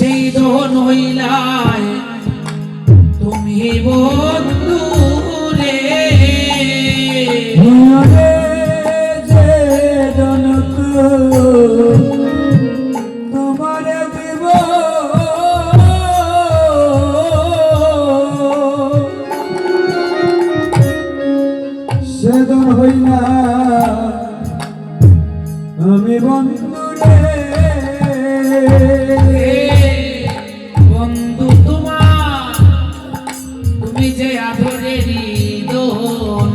সেই দোহন হইলায় তুমি বন্ধু রে যে জনক তোমার দিব সেদন হইলা আমি বন্ধু রে বন্ধু তোমার তুমি যে আদরেরই দোহন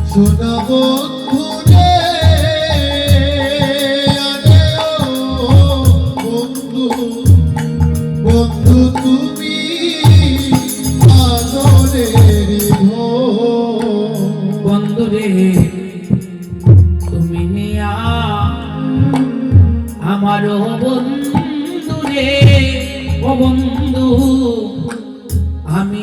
সোনা বন্ধু রে বন্ধু বন্ধু তুমি আদরের বন্ধু রে তুমি নিয়া আমারও বন্ধু রে ও বন্ধু আমি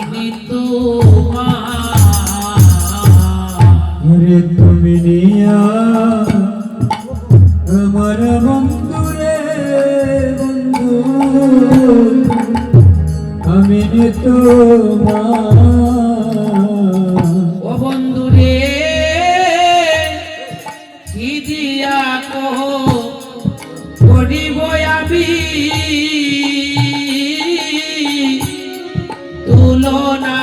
রে তুমি নিয়া আমার বন্ধু রে বন্ধু আমি তোমার ও বন্ধু রে কি দিয়া করিব আমি তুলনা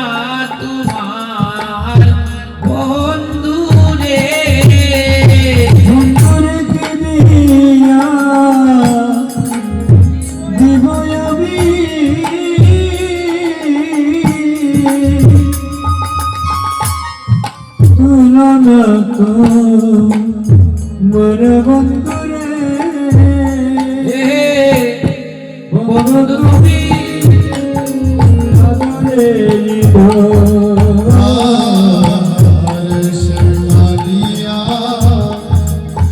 তোমার বন্ধু রে বন্ধুরে কি দিয়া দিব আমি তুলনা তো মোর বন্ধু রে বন্ধু তুমি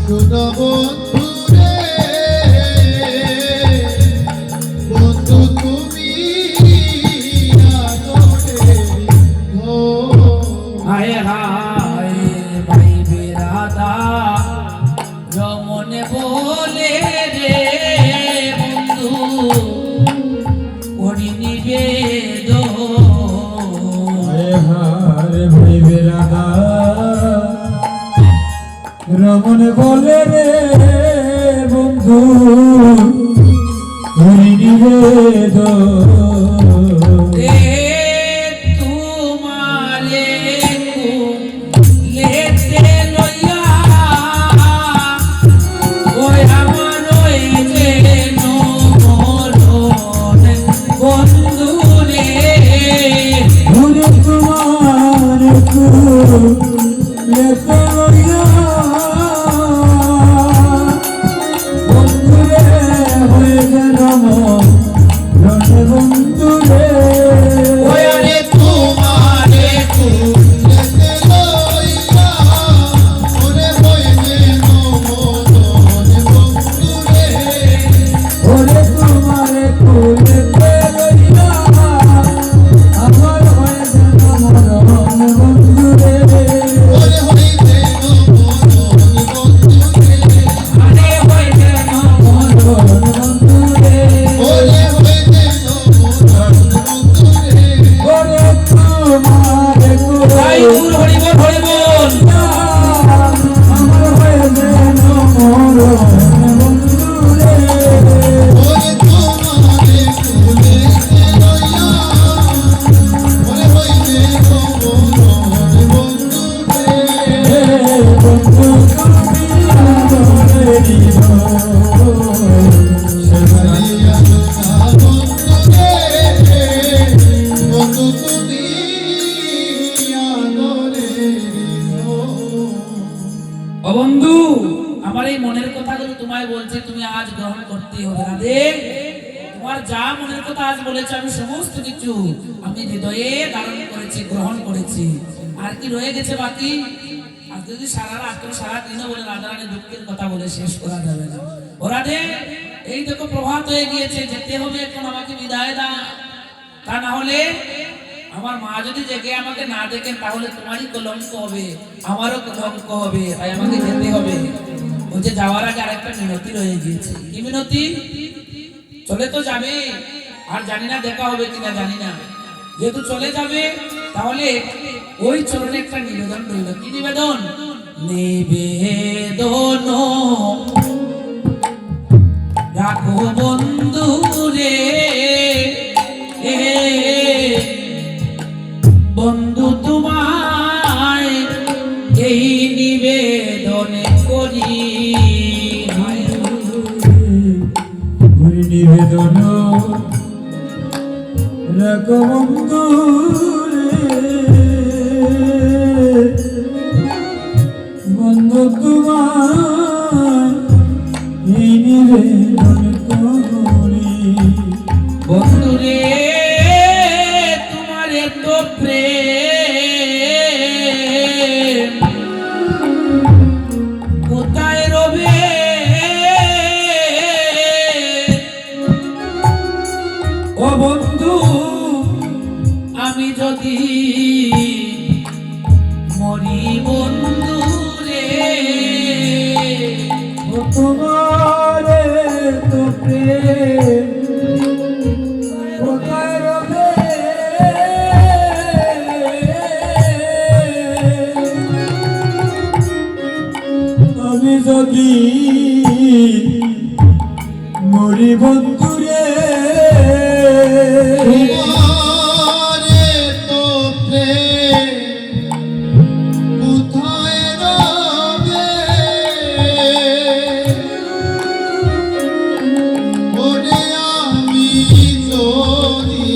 সোনা বন্ধু রে বন্ধু তুমি আদরের হায় হায় ভাই বেরাদা রমনে বলে রে বন্ধু করি নিবেদন হারে ভাই বেরাদা রমন বলে রে বন্ধু হরি নিবেদন তোমারে লেতে লইয়া ওই আমার ওই যে মরণ বন্ধু রে হরে তোমার লেতে লইয়া বন্ধু রে হয়ে গেল রণে বন্ধু রে ওরে তোমারে কুলেতে লইয়া ওরে বইতে নমন বন্ধু রে ওরে তোমারে কুলেতে লইয়া আমার হয়ে গেল মরণ বন্ধু রে ওরে হইতে নমন বন্ধু রে আরে হইতে নমন বন্ধু রে ওরে হইতে নমন বন্ধু রে ওরে তোমারে তাই দূর হরিবল হরিবল আমার হয়ে গেল মরণ বন্ধু রে ওরে তোমারে কুলেতে লইয়া ওরে হইতে নমন বন্ধু রে বন্ধু তুমি আমারে দিও সারিয়া বন্ধু রে বন্ধু তুমি আদরের ও বন্ধু আমার এই মনের কথাগুলো তোমায় বলছে তুমি আজ গ্রহণ করতে হবে রাধে তোমার যা মনের কথা আজ বলেছে আমি সমস্ত কিছু আমি হৃদয়ে ধারণ করেছি গ্রহণ করেছি আর কি রয়ে গেছে বাকি আর যদি সারা রাত সারা দিনও বলে রাধারানী দুঃখের কথা বলে শেষ করা যাবে না ও রাধে এই দেখো প্রভাত হয়ে গিয়েছে যেতে হবে এখন আমাকে বিদায় দাও তা না হলে আমার মা যদি জেগে আমাকে না দেখেন তাহলে তোমারই কলঙ্ক হবে আমারও কলঙ্ক হবে তাই আমাকে যেতে হবে ও বলছে যাওয়ার আগে আরেকটা মিনতি রয়ে গিয়েছে। কি মিনতি? চলে তো যাবে, আর জানি না দেখা হবে কিনা জানি না, যেহেতু চলে যাবে তাহলে ওই চরণে একটা নিবেদন রইল। কি নিবেদন? নিবেদন রাখো বন্ধু রে, বন্ধু তোমায় এই নিবেদনে করি। ওই নিবেদন রাখো বন্ধু রে, বন্ধু তোমার এই নিবেদন করি। বন্ধু রে তোমার এত প্রেম কোথায় রবে? ও বন্ধু আমি যদি মরি বন্ধু রে, ও তোমার তো প্রেম কোথায় রবে? আমি যদি মরি বন্ধু রে, তোমারে তো প্রেম কোথায় রবে? ওরে আমি যদি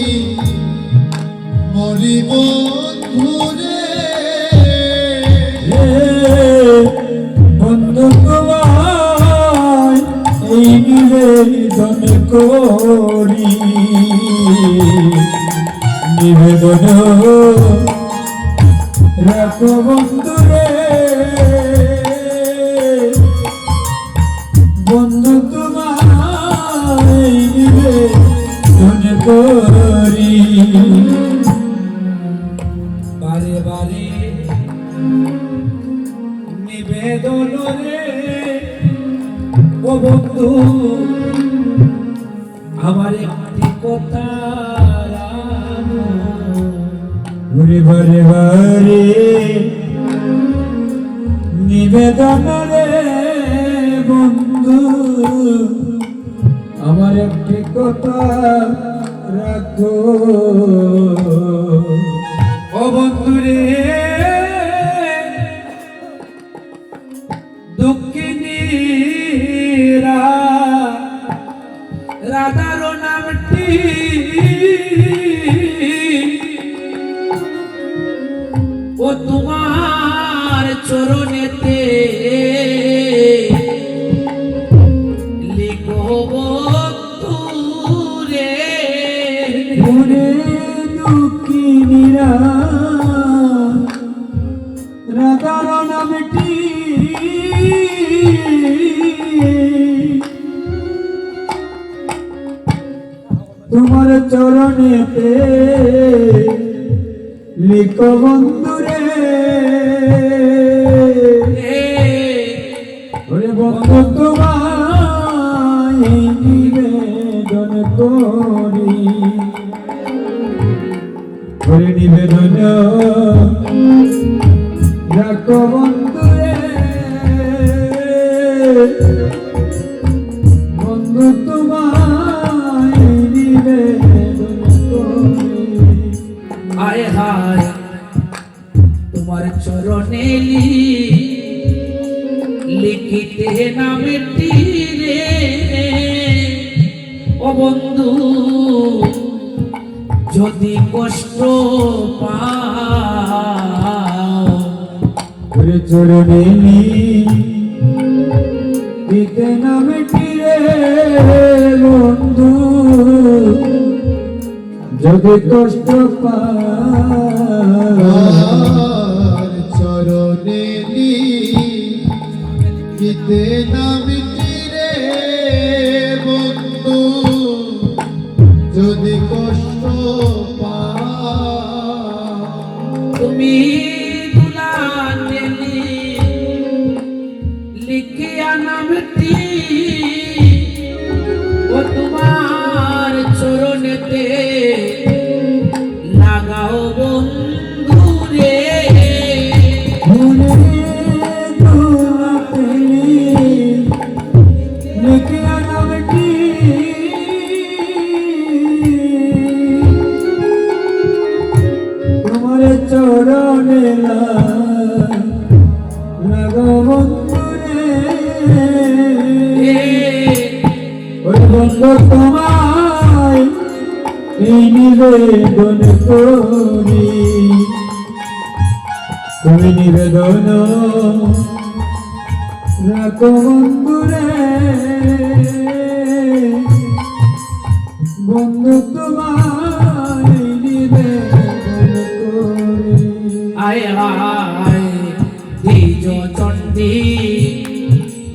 মরি বন্ধুরে, বন্ধু তোমায় এই নিবেদন করি। নিবেদন রাখো বন্ধু রে, বন্ধু তোমায় এই নিবেদন করি। বারে বারে নিবেদন রে, ও বন্ধু আমার একটি কথা ঘুরে বারে বারে নিবেদন রে, বন্ধু আমার একটি কথা রাখো। ও বন্ধু রে দুঃখিনীরা রাধার নামটি ও তোমার চরণেতে লিখো বন্ধু রে, ওরে দুঃখিনীরা রাধার নামটি তোমার চরণেতে লিখো বন্ধু রে, ওরে বন্ধু তোমায় নিবেদন করি। ওরে নিবেদন রাখো বন্ধু রে, বন্ধু তোমায় নিবেদন করি। আয় হায় তোমার চরণে লিখিতে নামটি রে, ও বন্ধু যদি কষ্ট পাও, ওরে চরণে দিতে নামটি রে, বন্ধু যদি কষ্ট পাও। আর চরণে লিখিতে নামটি রে, বন্ধু যদি কষ্ট পাও। তুমি দুলানে লিখিয়া নামটি ও তোমার চরণেতে লাগাও বন্ধু রে মনে তোমাতে লিখে নামটি তোমার চরণে লাগাও বন্ধু রে ওই বন্ধু তোমায় এই নিবেদন করি তুমি নিবেদন রাখো বন্ধু রে বন্ধু তোমায় নিবেদন করি আয় আয় দ্বিজ চণ্ডী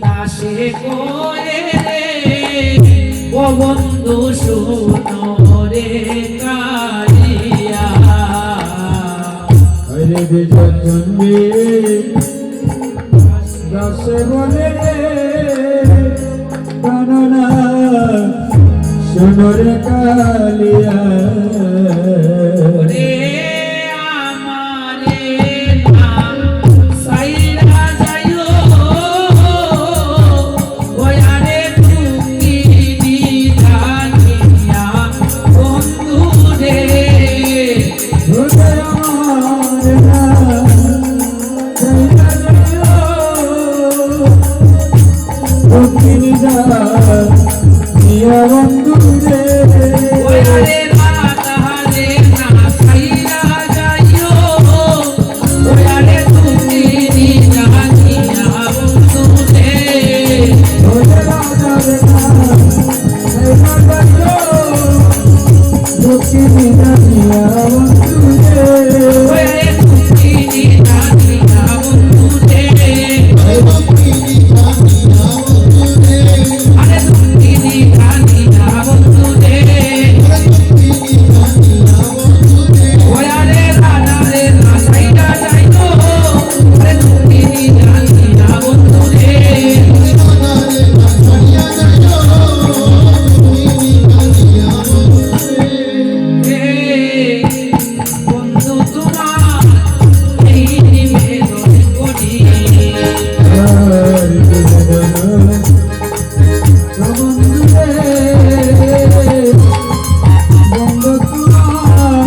দাসে করে রে ও বন্ধু শুনো রে কালিয়া হরে বিজ চন্ডী দাসে বলে রে কাননা শোনো রে কালিয়া রে আমারে নাম সাইরা যাইও ওয়ারে তুমি দিদানিয়া বন্ধু রে হরে আমার নাম জয় জয় দক্ষিণ যা নিয়া বন্ধু রে ওয়ারে রাধারে না সাইরা যাইও ওয়ারে তুমি দিদানিয়া বন্ধু রে হরে রাধা রে নাম জয় জয় দক্ষিণ যা নিয়া বন্ধু রে ওয়ারে তুমি দিদানিয়া বন্ধু রে জয় ভক্তি নিধানিয়া বন্ধুরে আরে তুমি দিদানিয়া বন্ধু রে জয় ভক্তি নিধানিয়া বন্ধুরে ওয়ারে রাধারে না সাইরা যাইও আরে তুমি দিদানিয়া বন্ধু রে রাধারে নাচাইয়া যাইও তুমি নিধানিয়া বন্ধুরে বন্ধু তোমার এই নিবেদন করি হরে নিবেদন বন্ধু রে বন্ধু তোমার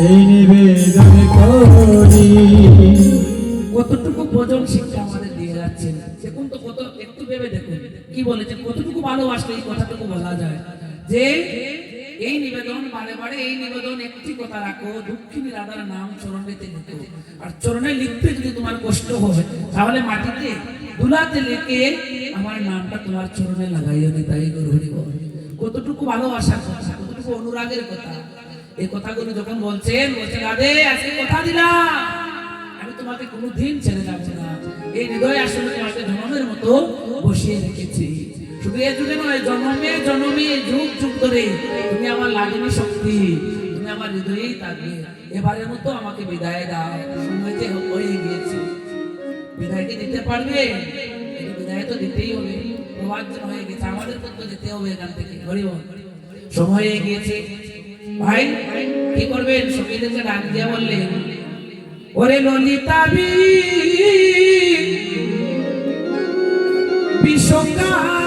এই নিবেদন করি কতটুকু ভোজন শিক্ষা আমাদের দিয়ে যাচ্ছেন দেখুন তো কত একটু ভেবে দেখুন কি বলেছেন কতটুকু ভালোবাসলে এই কথাটুকু বলা যায় যে এই নিবেদন বারে বারে এই নিবেদন একটি কথা রাখো দক্ষিণী রাধার নাম চরণেতে লিখো আর চরণে লিখতে যদি তোমার কষ্ট হয় তাহলে মাটিতে ধুলাতে লিখে আমার নামটা তোমার চরণে লাগাইও নি তাই গরু হরি বল। কতটুকু ভালোবাসার কথা কতটুকু অনুরাগের কথা এই কথাগুলো যখন বলছেন রাধে আজকে কথা দিলাম আমি তোমাকে কোনোদিন ছেড়ে যাব না এই হৃদয় আসলে তোমাকে জন্মের মতো বসিয়ে রেখেছি শুধু এই যুগে নয় জন্মে জন্মে যুগ যুগ ধরে তুমি আমার লাগেনি শক্তি তুমি আমার হৃদয়েই থাকবে এবারের মতো আমাকে বিদায় দাও সময় যে হয়ে গিয়েছে বিদায়কে দিতে পারবে এই বিদায় তো দিতেই হবে প্রবাজন হয়ে গেছে আমাদের তো যেতে হবে এখান থেকে গরিব সময় হয়ে গিয়েছে ভাই কি করবেন সখীদেরকে ডাক দিয়ে বললেন ওরে ললিতা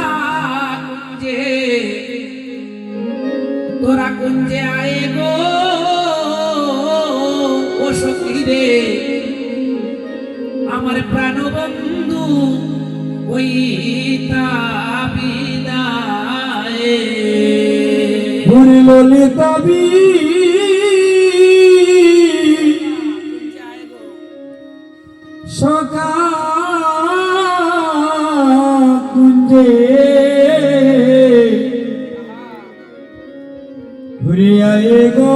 বিশ্বকাঞ্জে তোরা কুঞ্জে আয়ে গো ও সখী রে আমার প্রাণবন্ধু ওই বিদায় হরে ললিতাবি সকা কুঞ্জে ঘুরে আয়ে গো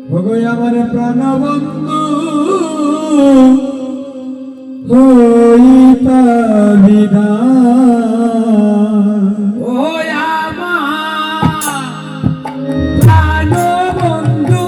ভগো আমার প্রাণবন্ধু হইতা বিদায় ও আমার প্রাণবন্ধু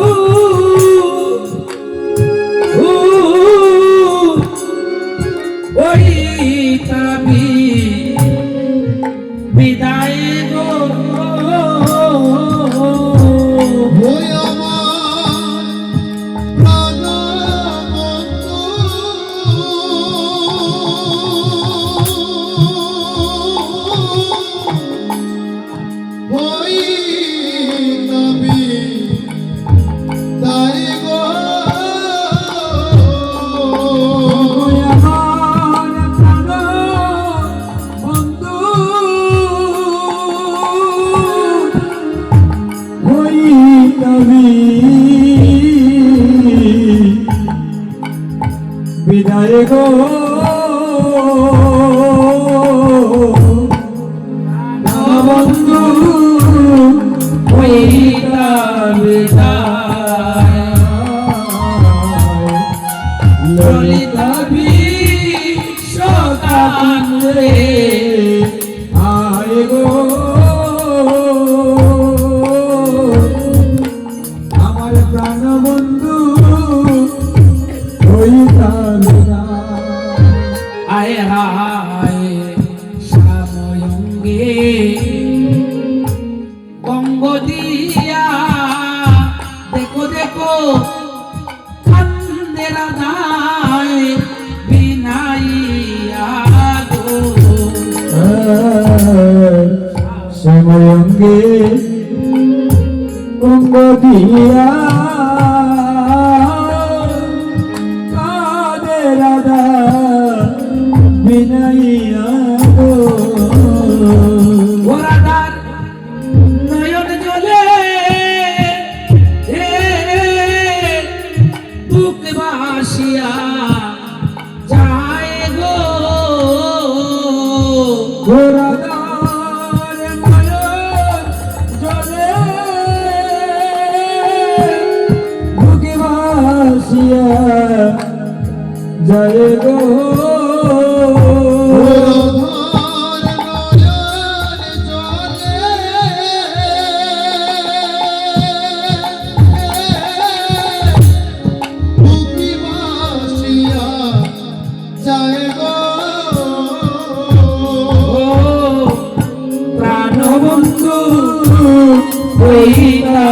আরে গো বন্ধু হইতা বিদায় ললিতা বিশ্বকান্তে আরে গো আমার প্রাণ বন্ধু হইতা আয় হায় শ্যাময়ঙ্গে বঙ্গ দিয়া দেখো দেখো কান্দে রাধায় বিনাইয়া গো সময়ঙ্গে কুম্ভ দিয়া কাদে রাধা বিনাইয়া গো ওরাদার নয়ন জলে বুক বাসিয়া যায় গো ঘোড়াদার নয়ন জলে বুকে ভাসিয়া যায় গো প্রাণবন্ধু হইতা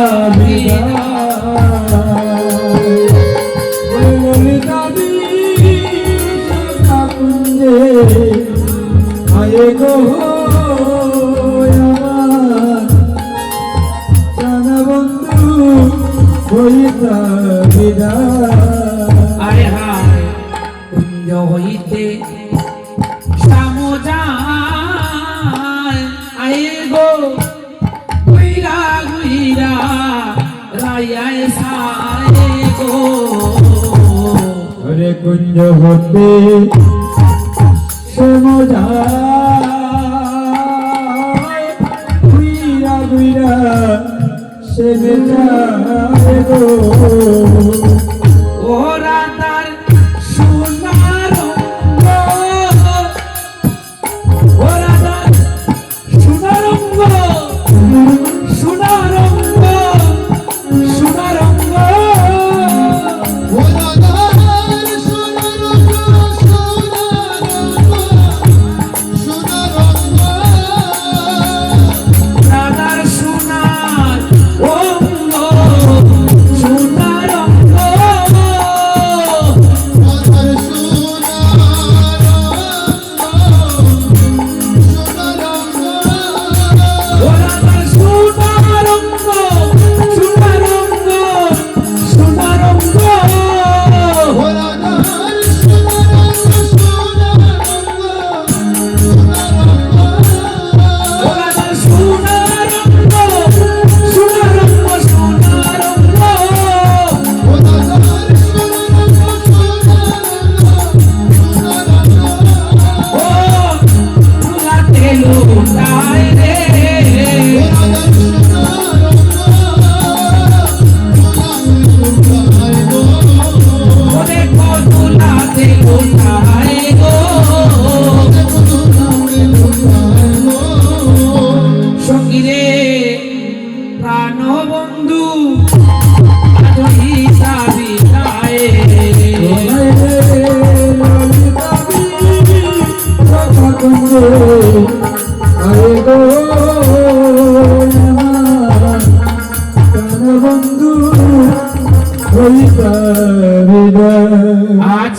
আয়ে গো আমার জান বন্ধু হইতা বিদায় আরে হায় কুঞ্জ হইতে শ্যাম যায় আয়ে গো গুইরা গুইরা রায়ায় সায়ে গো হরে কুঞ্জ হতে সমজায় গুইরা গুইরা সে যায় গো ওরা তার সোনার ওরা তার সোনার সোনার সোনার রাধার সোনার অঙ্গ সোনার অঙ্গ রাধার সোনার অঙ্গ সোনার অঙ্গ সোনার অঙ্গ রাধার সোনার অঙ্গ সোনার অঙ্গ সোনার অঙ্গ ও তুলাতে লুটায় রে ওরে তুলাতে লুটায় গো সঙ্গীরে প্রাণ বন্ধু আজহিতা বিদায় আরে গো বন্ধু হইতা বিদায় আজ